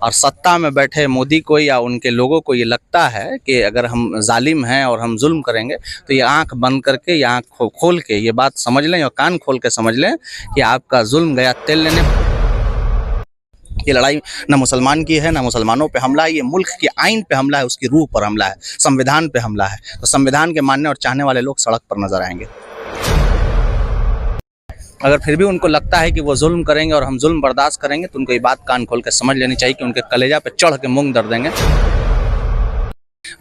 और सत्ता में बैठे मोदी को या उनके लोगों को ये लगता है कि अगर हम जालिम हैं और हम जुल्म करेंगे तो ये आंख बंद करके या आंख खोल के ये बात समझ लें और कान खोल के समझ लें कि आपका जुल्म गया तेल लेने। ये लड़ाई ना मुसलमान की है, ना मुसलमानों पे हमला है, ये मुल्क के आइन पे हमला है, उसकी रूह पर हमला है, संविधान पे हमला है। तो संविधान के मानने और चाहने वाले लोग सड़क पर नजर आएंगे। अगर फिर भी उनको लगता है कि वो जुल्म करेंगे और हम जुल्म बर्दाश्त करेंगे तो उनको ये बात कान खोल के समझ लेनी चाहिए कि उनके कलेजा पे चढ़ के मूंग दर देंगे,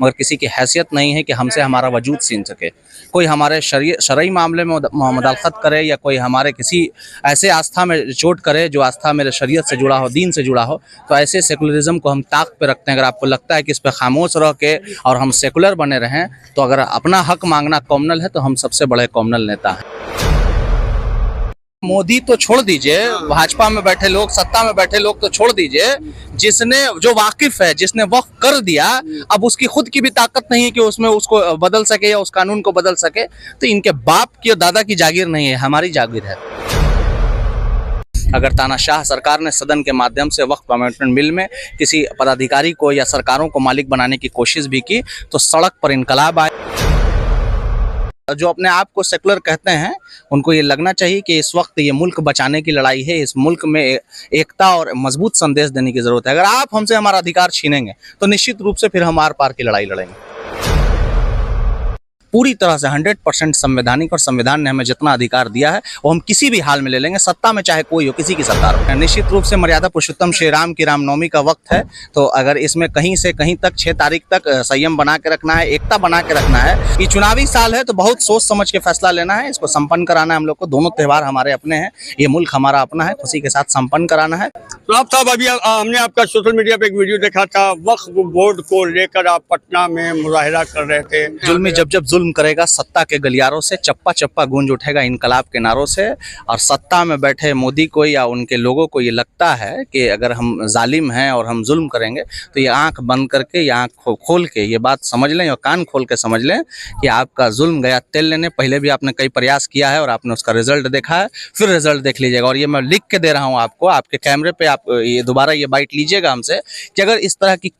मगर किसी की हैसियत नहीं है कि हमसे हमारा वजूद छीन सके। कोई हमारे शरई मामले में मुदाखलत करे या कोई हमारे किसी ऐसे आस्था में चोट करे जो आस्था मेरे शरीयत से जुड़ा हो, दीन से जुड़ा हो, तो ऐसे सेकुलरिज्म को हम ताक पे रखते हैं। अगर आपको लगता है कि इस पर खामोश रह के और हम सेकुलर बने रहें, तो अगर अपना हक मांगना कॉमनल है तो हम सबसे बड़े कॉमनल नेता हैं। मोदी तो छोड़ दीजिए, भाजपा में बैठे लोग, सत्ता में बैठे लोग तो छोड़ दीजिए, जिसने जो वाकिफ है, जिसने वक्फ कर दिया, अब उसकी खुद की भी ताकत नहीं है कि उसमें उसको बदल सके या उस कानून को बदल सके, तो इनके बाप की और दादा की जागीर नहीं है, हमारी जागीर है। अगर तानाशाह सरकार ने सदन के माध्यम से वक्फ अमेंडमेंट बिल में किसी पदाधिकारी को या सरकारों को मालिक बनाने की कोशिश भी की तो सड़क पर इनकलाब आए। जो अपने आप को सेकुलर कहते हैं उनको ये लगना चाहिए कि इस वक्त ये मुल्क बचाने की लड़ाई है, इस मुल्क में एकता और मजबूत संदेश देने की जरूरत है। अगर आप हमसे हमारा अधिकार छीनेंगे तो निश्चित रूप से फिर हम आर पार की लड़ाई लड़ेंगे। पूरी तरह से 100% संवैधानिक और संविधान ने हमें जितना अधिकार दिया है वो हम किसी भी हाल में ले लेंगे, सत्ता में चाहे कोई हो, किसी की सरकार हो। निश्चित रूप से मर्यादा पुरुषोत्तम श्री राम की रामनवमी का वक्त है, तो अगर इसमें कहीं से कहीं तक 6 तारीख तक संयम बना के रखना है, एकता बना के रखना है। ये चुनावी साल है तो बहुत सोच समझ के फैसला लेना है, इसको संपन्न कराना है हम लोग को। दोनों त्यौहार हमारे अपने हैं, ये मुल्क हमारा अपना है, खुशी के साथ संपन्न कराना है। तो आप साहब, अभी हमने आपका सोशल मीडिया पे एक वीडियो देखा था, वक्फ बोर्ड को लेकर आप पटना में मुजाहिरा कर रहे थे। जुल्मी जब जुल्म करेगा सत्ता के गलियारों से चप्पा चप्पा गूंज उठेगा इनकलाब के नारों से। और सत्ता में बैठे मोदी को या उनके लोगों को ये लगता है कि अगर हम जालिम हैं और हम जुल्म करेंगे तो ये आंख बंद करके या आंख खोल के ये बात समझ लें और कान खोल के समझ लें कि आपका जुल्म गया तेल लेने। पहले भी आपने कई प्रयास किया है और आपने उसका रिजल्ट देखा है, फिर रिजल्ट देख लीजिएगा। और ये मैं लिख के दे रहा हूँ आपको, आपके कैमरे पे आप ये दोबारा ये बाइट लीजिएगा हमसे कि अगर इस तरह की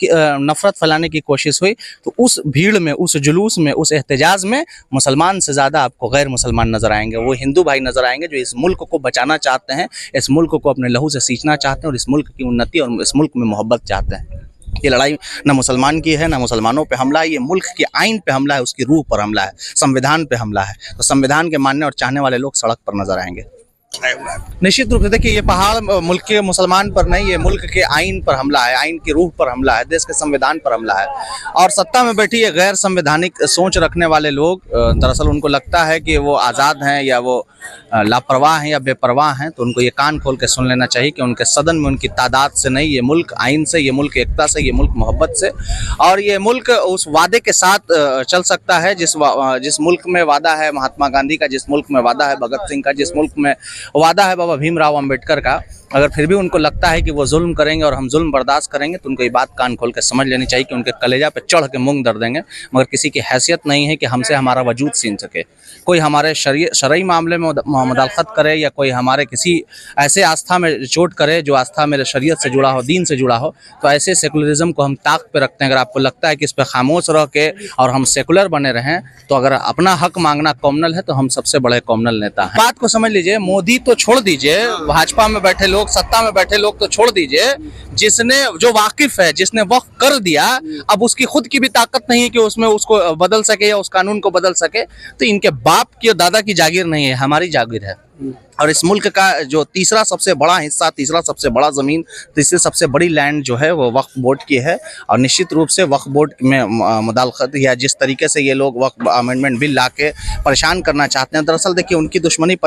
नफरत फैलाने की कोशिश हुई तो उस भीड़ में, उस जुलूस में, उस एहतजाज में मुसलमान से ज़्यादा आपको गैर मुसलमान नजर आएंगे। वो हिंदू भाई नजर आएंगे जो इस मुल्क को बचाना चाहते हैं, इस मुल्क को अपने लहू से सींचना चाहते हैं और इस मुल्क की उन्नति और इस मुल्क में मोहब्बत चाहते हैं। ये लड़ाई ना मुसलमान की है, ना मुसलमानों पे हमला है, ये मुल्क के आइन पे हमला है, उसकी रूह पर हमला है, संविधान पे हमला है। तो संविधान के मानने और चाहने वाले लोग सड़क पर नजर आएंगे। निश्चित रूप से देखिए, ये पहाड़ मुल्क के मुसलमान पर नहीं, ये मुल्क के आइन पर हमला है, आइन की रूह पर हमला है, देश के संविधान पर हमला है। और सत्ता में बैठी ये गैर संवैधानिक सोच रखने वाले लोग, दरअसल उनको लगता है कि वो आज़ाद हैं या वो लापरवाह हैं या बेपरवाह हैं, तो उनको ये कान खोल के सुन लेना चाहिए कि उनके सदन में उनकी तादाद से नहीं, ये मुल्क आइन से, ये मुल्क एकता से, ये मुल्क मोहब्बत से। और ये मुल्क उस वादे के साथ चल सकता है जिस मुल्क में वादा है महात्मा गांधी का, जिस मुल्क में वादा है भगत सिंह का, जिस मुल्क में वादा है बाबा भीमराव अंबेडकर का। अगर फिर भी उनको लगता है कि वो जुल्म करेंगे और हम जुल्म बर्दाश्त करेंगे तो उनको ये बात कान खोल के समझ लेनी चाहिए कि उनके कलेजा पे चढ़ के मूंग दर देंगे, मगर किसी की हैसियत नहीं है कि हमसे हमारा वजूद छीन सके। कोई हमारे शरई मामले में मुदाखलत करे या कोई हमारे किसी ऐसे आस्था में चोट करे जो आस्था मेरे शरीयत से जुड़ा हो, दीन से जुड़ा हो, तो ऐसे सेकुलरिज्म को हम ताक पे रखते हैं। अगर आपको लगता है कि इस पर खामोश रह के और हम सेकुलर बने रहें, तो अगर अपना हक मांगना कॉमनल है तो हम सबसे बड़े कॉमनल नेता हैं। बात को समझ लीजिए, मोदी तो छोड़ दीजिए, भाजपा में बैठे लोग, सत्ता में बैठे लोग तो छोड़ दीजिए, जिसने जो वाकिफ है, जिसने वक्फ कर दिया, अब उसकी खुद की भी ताकत नहीं है कि उसमें उसको बदल सके या उस कानून को बदल सके, तो इनके बाप की और दादा की जागीर नहीं है, हमारी जागीर है। और इस मुल्क का जो तीसरा सबसे बड़ा हिस्सा, तीसरा सबसे बड़ा ज़मीन, तीसरी सबसे बड़ी लैंड जो है वो वक्फ बोर्ड की है। और निश्चित रूप से वक्फ बोर्ड में मुदाखलत या जिस तरीके से ये लोग वक्फ अमेंडमेंट बिल ला के परेशान करना चाहते हैं, दरअसल देखिए उनकी दुश्मनी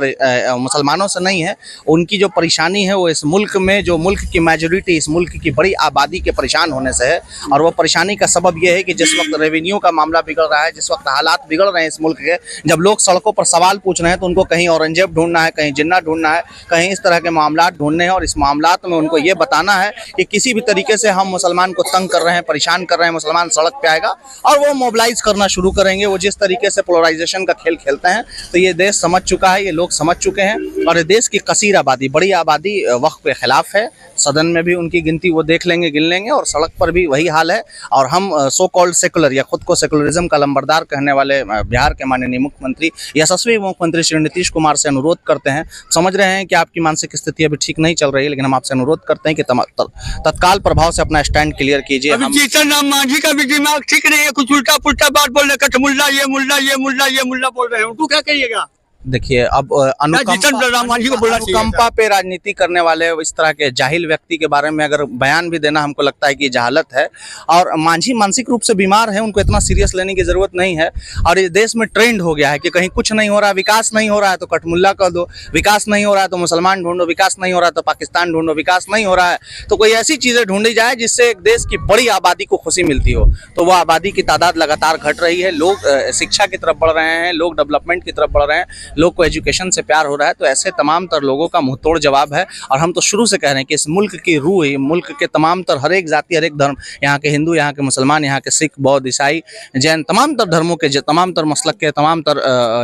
मुसलमानों से नहीं है, उनकी जो परेशानी है वो इस मुल्क में जो मुल्क की मेजोरिटी, इस मुल्क की बड़ी आबादी के परेशान होने से है। और वो परेशानी का सबब ये है कि जिस वक्त रेवेन्यू का मामला बिगड़ रहा है, जिस वक्त हालात बिगड़ रहे हैं इस मुल्क के, जब लोग सड़कों पर सवाल पूछ रहे हैं तो उनको कहीं औरंगजेब ढूंढना है, कहीं जिन्ना ढूंढना है, कहीं इस तरह के मामला ढूंढने हैं। और इस मामलात में उनको ये बताना है कि किसी भी तरीके से हम मुसलमान को तंग कर रहे हैं, परेशान कर रहे हैं, मुसलमान सड़क पे आएगा और वो मोबिलाइज करना शुरू करेंगे। वो जिस तरीके से पोलराइजेशन का खेल खेलते हैं, तो ये देश समझ चुका है, ये लोग समझ चुके हैं। और ये देश की कसीर आबादी, बड़ी आबादी वक्फ के खिलाफ है, सदन में भी उनकी गिनती वो देख लेंगे, गिन लेंगे, और सड़क पर भी वही हाल है। और हम सो कॉल्ड सेकुलर या खुद को सेकुलरिज्म का लंबरदार कहने वाले बिहार के माननीय मुख्यमंत्री, यशस्वी मुख्यमंत्री श्री नीतीश कुमार से अनुरोध करते हैं, समझ रहे हैं कि आपकी मानसिक स्थिति अभी ठीक नहीं चल रही है, लेकिन हम आपसे अनुरोध करते हैं कि तत्काल प्रभाव से अपना स्टैंड क्लियर कीजिए। अभी जीतन राम मांझी का भी दिमाग ठीक नहीं है, कुछ उल्टा पुल्टा बात बोल रहे, कठमुल्ला ये मुल्ला ये मुल्ला ये मुल्ला बोल रहे हैं, उनको क्या कहिएगा? देखिए, अब अनुकंपा पे राजनीति करने वाले इस तरह के जाहिल व्यक्ति के बारे में अगर बयान भी देना हमको लगता है कि जहालत है। और मांझी मानसिक रूप से बीमार है, उनको इतना सीरियस लेने की जरूरत नहीं है। और इस देश में ट्रेंड हो गया है कि कहीं कुछ नहीं हो रहा, विकास नहीं हो रहा है तो कठमुल्ला कह दो, विकास नहीं हो रहा है तो मुसलमान ढूंढो, विकास नहीं हो रहा है तो पाकिस्तान ढूंढो, विकास नहीं हो रहा है तो कोई ऐसी चीजें ढूंढी जाए जिससे एक देश की बड़ी आबादी को खुशी मिलती हो। तो वह आबादी की तादाद लगातार घट रही है, लोग शिक्षा की तरफ बढ़ रहे हैं, लोग डेवलपमेंट की तरफ बढ़ रहे हैं, लोग को एजुकेशन से प्यार हो रहा है। तो ऐसे तमाम तर लोगों का मुंह तोड़ जवाब है। और हम तो शुरू से कह रहे हैं कि इस मुल्क की रूह, मुल्क के तमाम तर हर एक जाति, हर एक धर्म, यहाँ के हिंदू, यहाँ के मुसलमान, यहाँ के सिख, बौद्ध, ईसाई, जैन, तमाम तर धर्मों के, तमाम तर मसलक के, तमाम तर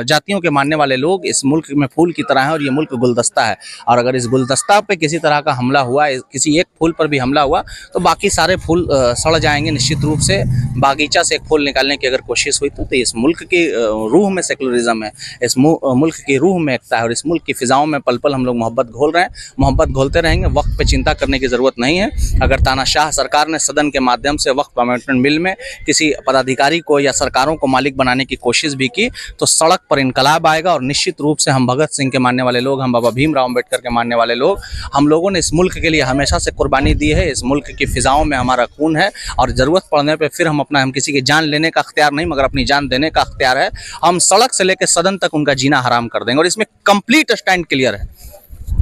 जातियों के मानने वाले लोग इस मुल्क में फूल की तरह हैं। और ये मुल्क गुलदस्ता है, और अगर इस गुलदस्ता पे किसी तरह का हमला हुआ, किसी एक फूल पर भी हमला हुआ, तो बाकी सारे फूल सड़ जाएंगे निश्चित रूप से। बागीचा से एक फूल निकालने की अगर कोशिश हुई तो इस मुल्क की रूह में सेकुलरिज्म है, इस मुल्क की रूह में एकता है, और इस मुल्क की फिजाओं में पल पल हम लोग मोहब्बत घोल रहे हैं, मोहब्बत घोलते रहेंगे। वक्त पे चिंता करने की जरूरत नहीं है। अगर तानाशाह सरकार ने सदन के माध्यम से वक्त अमेंडमेंट बिल में किसी पदाधिकारी को या सरकारों को मालिक बनाने की कोशिश भी की, तो सड़क पर इनकलाब आएगा। और निश्चित रूप से हम भगत सिंह के मानने वाले लोग, हम बाबा भीमराव अम्बेडकर के मानने वाले लोग, हम लोगों ने इस मुल्क के लिए हमेशा से कुर्बानी दी है। इस मुल्क की फिजाओं में हमारा खून है, और ज़रूरत पड़ने पर फिर हम किसी की जान लेने का अख्तियार नहीं, मगर अपनी जान देने का अख्तियार है। हम सड़क से लेकर सदन तक उनका जीना हराम कर देंगे, और इसमें कंप्लीट स्टैंड क्लियर है।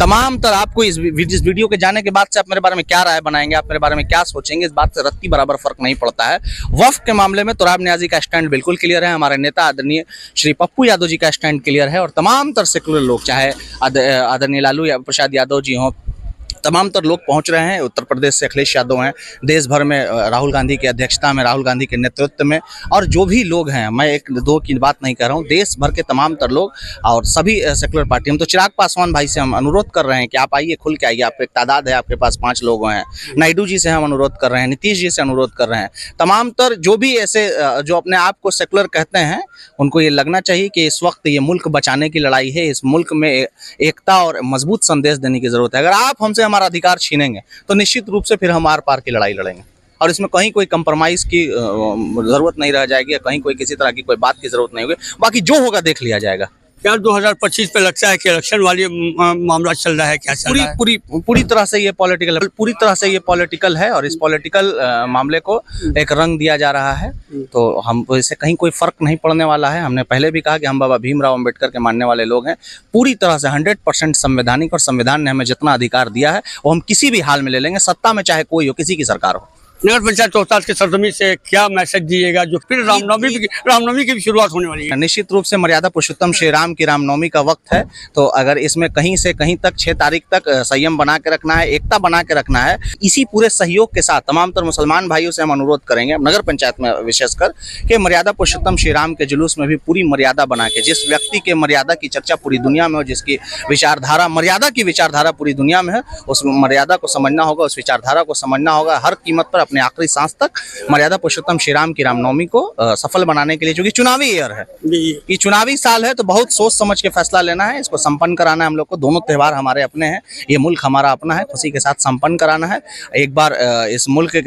तमाम तरह आपको इस वीडियो के जाने के बाद से आप मेरे बारे में क्या राय बनाएंगे, आप मेरे बारे में क्या सोचेंगे, इस बात से रत्ती बराबर फर्क नहीं पड़ता है। वक्फ के मामले में तुराब नियाजी का स्टैंड बिल्कुल क्लियर है, हमारे नेता आदरणीय श्री पप्पू यादव जी का स्टैंड क्लियर है, और तमाम तरह सेकुलर लोग, चाहे आदरणीय लालू प्रसाद यादव जी हों, तमाम तर लोग पहुंच रहे हैं। उत्तर प्रदेश से अखिलेश यादव हैं, देश भर में राहुल गांधी की अध्यक्षता में, राहुल गांधी के नेतृत्व में, और जो भी लोग हैं, मैं एक दो की बात नहीं कर रहा हूं, देश भर के तमाम तर लोग और सभी सेकुलर पार्टी। हम तो चिराग पासवान भाई से हम अनुरोध कर रहे हैं कि आप आइए, खुल के आइए, आप एक तादाद है, आपके पास 5 लोग हैं। नायडू जी से हम अनुरोध कर रहे हैं, नीतीश जी से अनुरोध कर रहे हैं, तमाम तर जो भी ऐसे जो अपने आप को सेकुलर कहते हैं, उनको ये लगना चाहिए कि इस वक्त ये मुल्क बचाने की लड़ाई है। इस मुल्क में एकता और मजबूत संदेश देने की जरूरत है। अगर आप हमसे हमारा अधिकार छीनेंगे तो निश्चित रूप से फिर हम आर पार की लड़ाई लड़ेंगे, और इसमें कहीं कोई कंप्रोमाइज की जरूरत नहीं रह जाएगी, कहीं कोई किसी तरह की कोई बात की जरूरत नहीं होगी। बाकी जो होगा देख लिया जाएगा। क्या 2025 पे लगता है कि इलेक्शन वाली मामला चल रहा है? क्या चल रहा है? पूरी तरह से ये पॉलिटिकल है, पूरी तरह से ये पॉलिटिकल है, और इस पॉलिटिकल मामले को एक रंग दिया जा रहा है। तो हम इससे कहीं कोई फर्क नहीं पड़ने वाला है। हमने पहले भी कहा कि हम बाबा भीमराव अम्बेडकर के मानने वाले लोग हैं, पूरी तरह से 100% संवैधानिक, और संविधान ने हमें जितना अधिकार दिया है वो हम किसी भी हाल में ले लेंगे, सत्ता में चाहे कोई हो, किसी की सरकार हो। नगर पंचायत रोहतास के सरजमी से क्या मैसेज दिएगा, जो फिर रामनवमी की भी शुरुआत होने वाली है? निश्चित रूप से मर्यादा पुरुषोत्तम श्री राम की रामनवमी का वक्त है, तो अगर इसमें कहीं से कहीं तक 6 तारीख तक संयम बना के रखना है, एकता बना के रखना है, इसी पूरे सहयोग के साथ तमाम तर मुसलमान भाइयों से हम अनुरोध करेंगे, नगर पंचायत में विशेषकर, कि मर्यादा पुरुषोत्तम श्री राम के जुलूस में भी पूरी मर्यादा बना के, जिस व्यक्ति के मर्यादा की चर्चा पूरी दुनिया में हो, जिसकी विचारधारा, मर्यादा की विचारधारा पूरी दुनिया में है, उस मर्यादा को समझना होगा, उस विचारधारा को समझना होगा। हर कीमत पर अपने आखिरी सांस तक मर्यादा पुरुषोत्तम श्री राम की रामनवमी को सफल बनाने के लिए, क्योंकि चुनावी ईयर है, ये चुनावी साल है, तो बहुत सोच समझ के फैसला लेना है, इसको संपन्न कराना है हम लोग को। दोनों त्यौहार हमारे अपने हैं, ये मुल्क हमारा अपना है, खुशी के साथ संपन्न कराना है। एक बार इस मुल्क के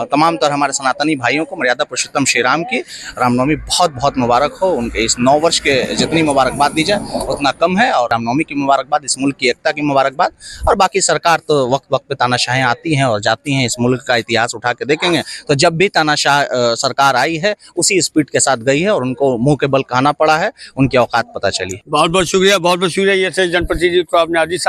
तमाम तरह हमारे सनातनी भाइयों को मर्यादा पुरुषोत्तम श्री राम की रामनवमी बहुत बहुत मुबारक हो। उनके इस 9 वर्ष के जितनी मुबारकबाद दी जाए उतना कम है, और रामनवमी की मुबारकबाद, इस मुल्क की एकता की मुबारकबाद। और बाकी सरकार तो वक्त वक्त पे तानाशाहें आती हैं और जाती हैं, इस मुल्क का इतिहास उठा के देखेंगे तो जब भी तानाशाह सरकार आई है उसी स्पीड के साथ गई है, और उनको मुंह के बल कहना पड़ा है, उनकी औकात पता चली। बहुत बहुत शुक्रिया, बहुत बहुत शुक्रिया। ये थे जनप्रतिनिधि तुराब नियाजी साहब।